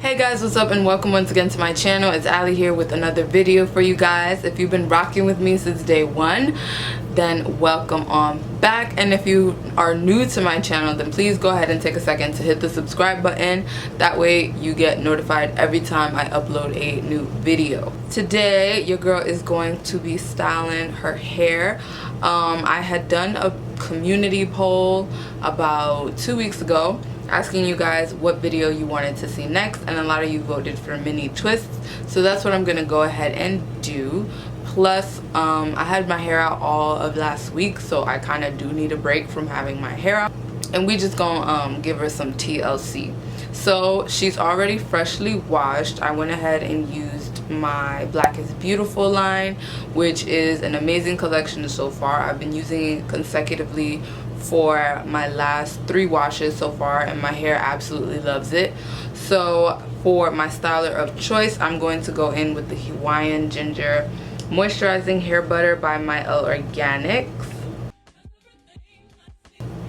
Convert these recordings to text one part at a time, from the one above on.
Hey guys, what's up and welcome once again to my channel. It's Ali here with another video for you guys. If you've been rocking with me since day one, then welcome on back. And if you are new to my channel, then please go ahead and take a second to hit the subscribe button. That way you get notified every time I upload a new video. Today, your girl is going to be styling her hair. I had done a community poll about 2 weeks ago asking you guys what video you wanted to see next, and a lot of you voted for mini twists, so that's what I'm gonna go ahead and do. Plus I had my hair out all of last week, so I kind of do need a break from having my hair out, and we just gonna give her some TLC. So she's already freshly washed. I went ahead and used my Black is Beautiful line, which is an amazing collection so far. I've been using it consecutively for my last 3 washes so far, and my hair absolutely loves it. So for my styler of choice, I'm going to go in with the Hawaiian Ginger Moisturizing Hair Butter by Mielle Organics.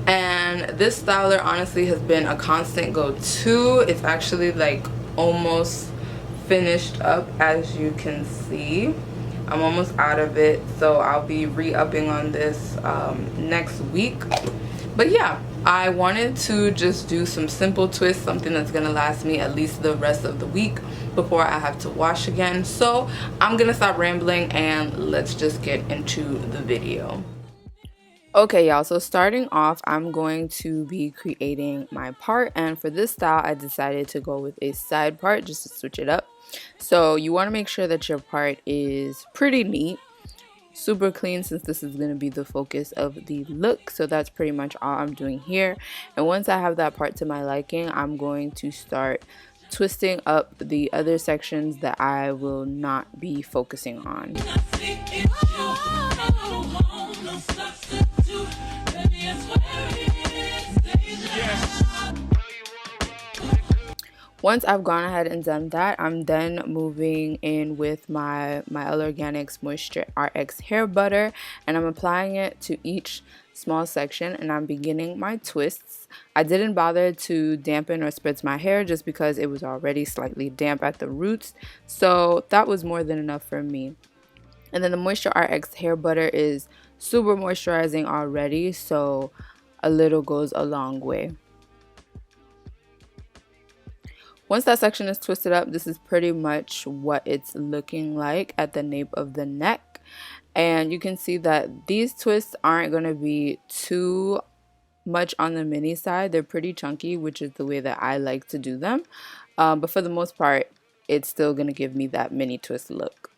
And this styler honestly has been a constant go-to. It's actually like almost finished up, as you can see. I'm almost out of it, so I'll be re-upping on this next week. But yeah, I wanted to just do some simple twists, something that's gonna last me at least the rest of the week before I have to wash again. So I'm gonna stop rambling and let's just get into the video. Okay y'all, so starting off, I'm going to be creating my part, and for this style I decided to go with a side part just to switch it up. So you want to make sure that your part is pretty neat, super clean, since this is going to be the focus of the look. So that's pretty much all I'm doing here. And once I have that part to my liking, I'm going to start twisting up the other sections that I will not be focusing on. Once I've gone ahead and done that, I'm then moving in with my Mielle Organics Moisture RX hair butter, and I'm applying it to each small section, and I'm beginning my twists. I didn't bother to dampen or spritz my hair just because it was already slightly damp at the roots, so that was more than enough for me. And then the Moisture RX hair butter is super moisturizing already, so a little goes a long way. Once that section is twisted up, this is pretty much what it's looking like at the nape of the neck. And you can see that these twists aren't going to be too much on the mini side. They're pretty chunky, which is the way that I like to do them. But for the most part, it's still going to give me that mini twist look.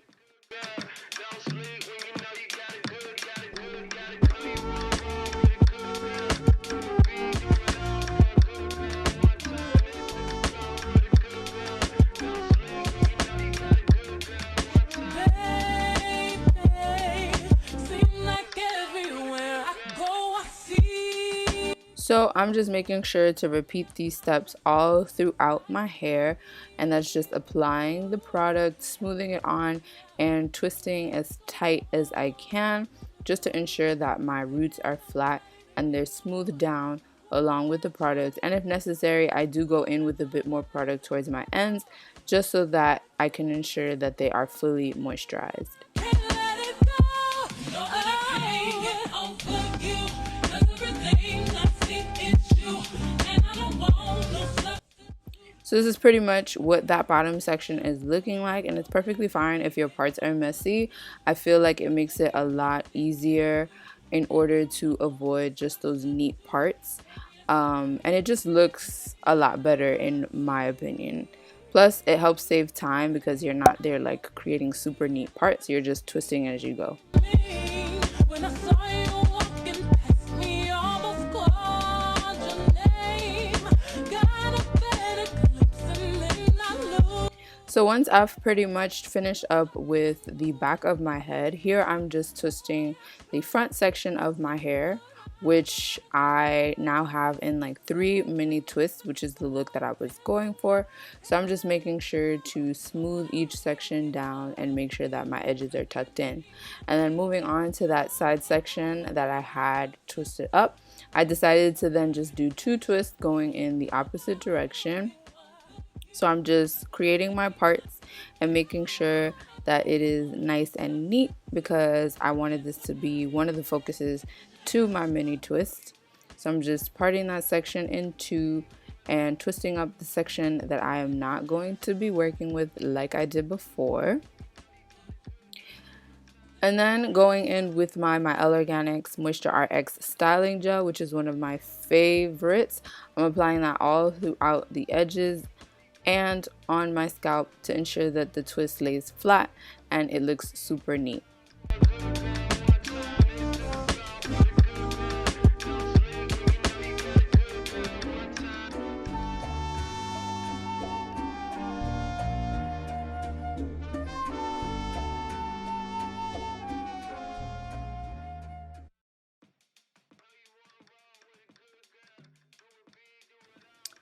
So I'm just making sure to repeat these steps all throughout my hair, and that's just applying the product, smoothing it on, and twisting as tight as I can, just to ensure that my roots are flat and they're smoothed down along with the product. And if necessary, I do go in with a bit more product towards my ends, just so that I can ensure that they are fully moisturized. So this is pretty much what that bottom section is looking like, and it's perfectly fine if your parts are messy. I feel like it makes it a lot easier in order to avoid just those neat parts, and it just looks a lot better in my opinion. Plus it helps save time because you're not there like creating super neat parts, you're just twisting as you go. So once I've pretty much finished up with the back of my head, here I'm just twisting the front section of my hair, which I now have in like 3 mini twists, which is the look that I was going for. So I'm just making sure to smooth each section down and make sure that my edges are tucked in. And then moving on to that side section that I had twisted up, I decided to then just do 2 twists going in the opposite direction. So I'm just creating my parts and making sure that it is nice and neat because I wanted this to be one of the focuses to my mini twist. So I'm just parting that section in two and twisting up the section that I am not going to be working with like I did before. And then going in with my Mielle Organics Moisture RX Styling Gel, which is one of my favorites. I'm applying that all throughout the edges and on my scalp to ensure that the twist lays flat and it looks super neat.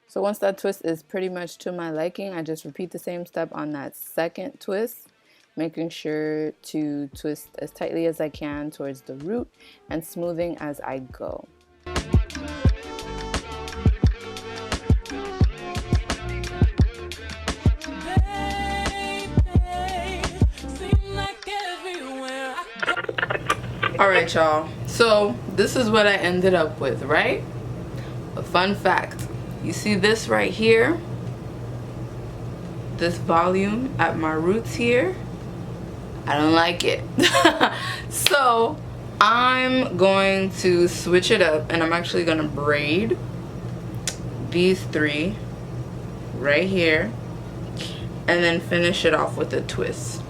So once that twist is pretty much to my liking, I just repeat the same step on that second twist, making sure to twist as tightly as I can towards the root and smoothing as I go. Alright y'all, so this is what I ended up with, right? A fun fact. You see this right here, this volume at my roots here, I don't like it. So I'm going to switch it up and I'm actually going to braid these three right here and then finish it off with a twist.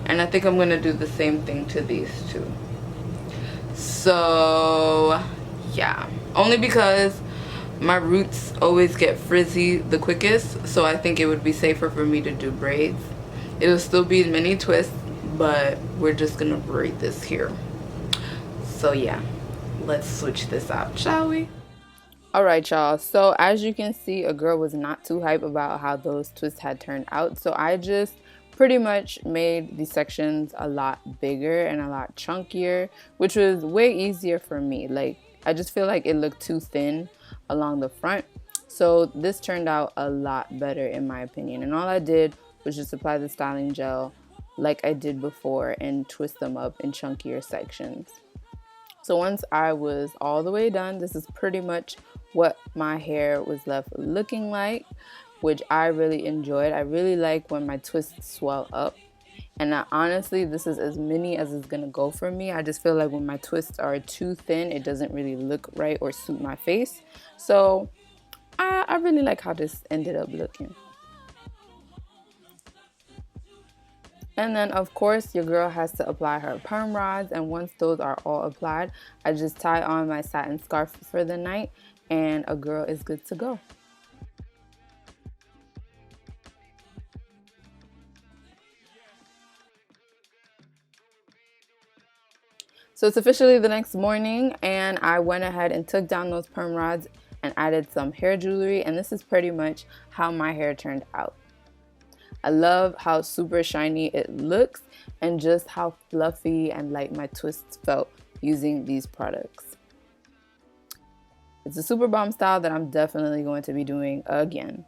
And I think I'm going to do the same thing to these two. So yeah, only because my roots always get frizzy the quickest, so I think it would be safer for me to do braids. It'll still be mini twists, but we're just gonna braid this here. So yeah, let's switch this out, shall we? Alright y'all, so as you can see, a girl was not too hype about how those twists had turned out, so I just pretty much made the sections a lot bigger and a lot chunkier, which was way easier for me. Like, I just feel like it looked too thin along the front, so this turned out a lot better in my opinion. And all I did was just apply the styling gel like I did before and twist them up in chunkier sections. So once I was all the way done, this is pretty much what my hair was left looking like, which I really enjoyed. I really like when my twists swell up. And honestly, this is as mini as it's gonna go for me. I just feel like when my twists are too thin, it doesn't really look right or suit my face. So I really like how this ended up looking. And then of course your girl has to apply her perm rods, and once those are all applied, I just tie on my satin scarf for the night and a girl is good to go. So it's officially the next morning and I went ahead and took down those perm rods and added some hair jewelry, and this is pretty much how my hair turned out. I love how super shiny it looks and just how fluffy and light my twists felt using these products. It's a super bomb style that I'm definitely going to be doing again.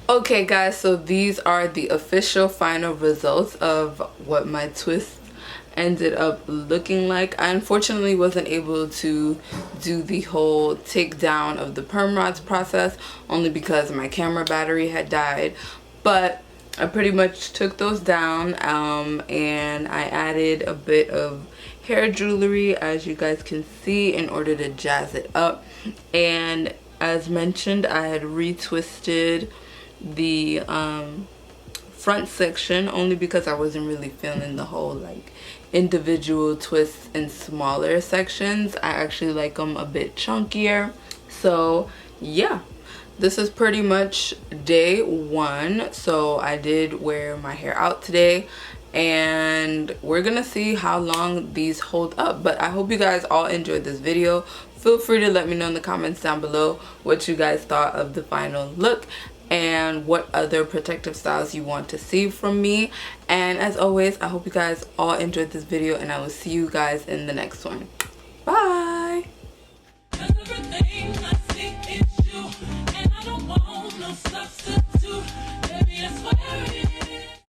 Okay guys, so these are the official final results of what my twist ended up looking like. I unfortunately wasn't able to do the whole take down of the perm rods process only because my camera battery had died, but I pretty much took those down and I added a bit of hair jewelry, as you guys can see, in order to jazz it up. And as mentioned, I had retwisted the front section only because I wasn't really feeling the whole like individual twists in smaller sections. I actually like them a bit chunkier. So yeah, this is pretty much day one. So I did wear my hair out today and we're gonna see how long these hold up. But I hope you guys all enjoyed this video. Feel free to let me know in the comments down below what you guys thought of the final look and what other protective styles you want to see from me. And as always, I hope you guys all enjoyed this video and I will see you guys in the next one. Bye. no substance.